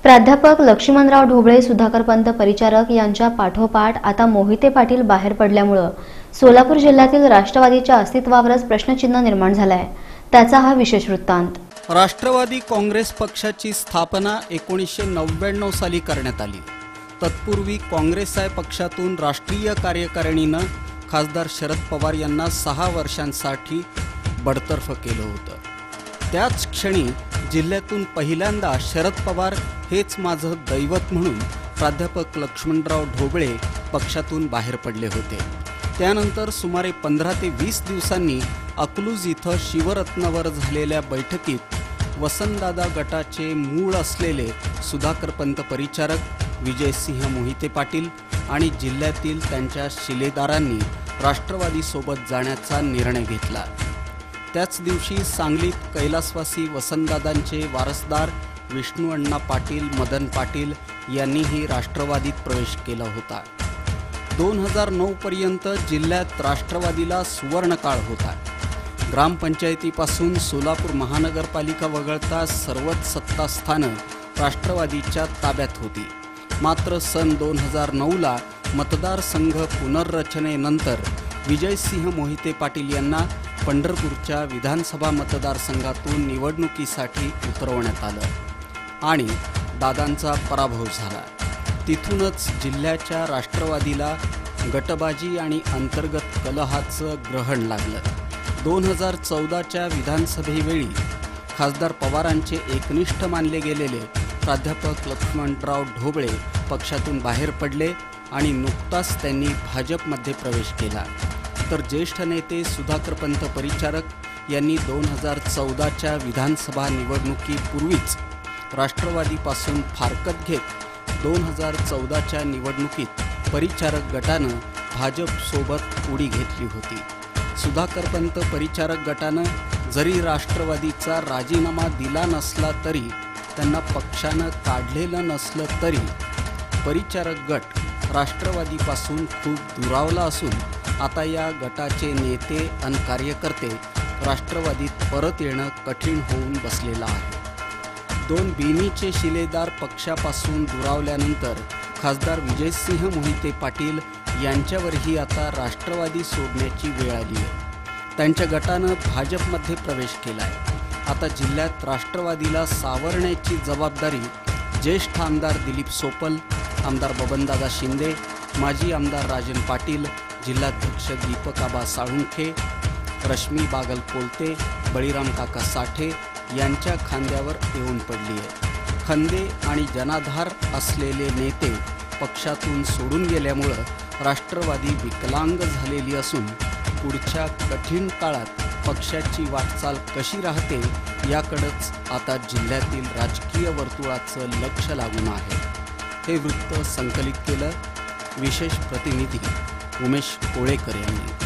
प्राध्यापक लक्ष्मणराव ढोबळे, सुधाकरपंत परिचारक यांच्या पाठोपाठ आता मोहिते पाटील बाहेर पडल्यामुळे सोलापूर जिल्ह्यातील राष्ट्रवादीच्या अस्तित्वावरच प्रश्नचिन्ह निर्माण झालाय। त्याचा हा विशेष वृत्तांत। राष्ट्रवादी काँग्रेस पक्षाची स्थापना 1999 साली करण्यात आली। तत्पूर्वी काँग्रेस पक्षातून राष्ट्रीय कार्यकारिणीने खासदार शरद पवार यांना 6 वर्षांसाठी बडतर्फ केलं होतं। त्याच क्षणी जिल्ह्यातून पहिल्यांदा शरद पवार हेच माझं दैवत म्हणून प्राध्यापक लक्ष्मणराव ढोबळे पक्षातून बाहेर पडले होते। त्यानंतर सुमारे 15 ते 20 दिवसांनी अकलूज इथं शिवरत्नावर झालेल्या बैठकीत वसंतदादा गटाचे मूळ असलेले सुधाकरपंत परिचारक, विजयसिंह मोहिते पाटील आणि जिल्ह्यातील त्यांच्या शिलेदारांनी राष्ट्रवादीसोबत जाण्याचा निर्णय घेतला। त्याच दिवशी सांगलीत कैलासवासी वसंतदादांचे वारसदार विष्णू अण्णा पाटील, मदन पाटील यांनीही राष्ट्रवादीत प्रवेश केला होता। 2009 पर्यंत जिल्ह्यात राष्ट्रवादीला सुवर्णकाळ होता। ग्रामपंचायतीपासून सोलापूर महानगरपालिका वगळता सर्वच सत्तास्थानं राष्ट्रवादीच्या ताब्यात होती। मात्र सन 2009ला मतदारसंघ पुनर्रचनेनंतर विजयसिंह मोहिते पाटील यांना पंढरपूरच्या विधानसभा मतदारसंघातून निवडणुकीसाठी उतरवण्यात आलं आणि दादांचा पराभव झाला। तिथूनच जिल्ह्याच्या राष्ट्रवादीला गटबाजी आणि अंतर्गत कलहाचं ग्रहण लागलं। 2014च्या विधानसभेवेळी खासदार पवारांचे एकनिष्ठ मानले गेलेले प्राध्यापक लक्ष्मणराव ढोबळे पक्षातून बाहेर पडले आणि नुकताच त्यांनी भाजपमध्ये प्रवेश केला। तर ज्येष्ठ नेते सुधाकरपंत परिचारक यांनी 2014च्या विधानसभा निवडणुकीपूर्वीच राष्ट्रवादीपासून फारकत घेत 2014च्या निवडणुकीत परिचारक गटानं भाजपसोबत उडी घेतली होती। सुधाकरपंत परिचारक गटानं जरी राष्ट्रवादीचा राजीनामा दिला नसला तरी, त्यांना पक्षानं काढलेलं नसलं तरी परिचारक गट राष्ट्रवादीपासून खूप दुरावला असून आता या गटाचे नेते आणि कार्यकर्ते राष्ट्रवादीत परत येणं कठीण होऊन बसलेलं आहे। 2 बिनीचे शिलेदार पक्षापासून दुरावल्यानंतर खासदार विजयसिंह मोहिते पाटील यांच्यावरही आता राष्ट्रवादी सोडण्याची वेळ आली आहे। त्यांच्या गटानं भाजपमध्ये प्रवेश केला आहे। आता जिल्ह्यात राष्ट्रवादीला सावरण्याची जबाबदारी ज्येष्ठ आमदार दिलीप सोपल, आमदार बबनदादा शिंदे, माजी आमदार राजन पाटील, जिल्हाध्यक्ष दीपक आबा साळुंखे, रश्मी बागल कोलते, बळीराम काका साठे यांच्या खांद्यावर येऊन पडली आहे। खंदे आणि जनाधार असलेले नेते पक्षातून सोडून गेल्यामुळं राष्ट्रवादी विकलांग झालेली असून पुढच्या कठीण काळात पक्षाची वाटचाल कशी राहते याकडेच आता जिल्ह्यातील राजकीय वर्तुळाचं लक्ष लागून आहे। हे वृत्त संकलित केलं विशेष प्रतिनिधी उमेश कोळेकर यांनी।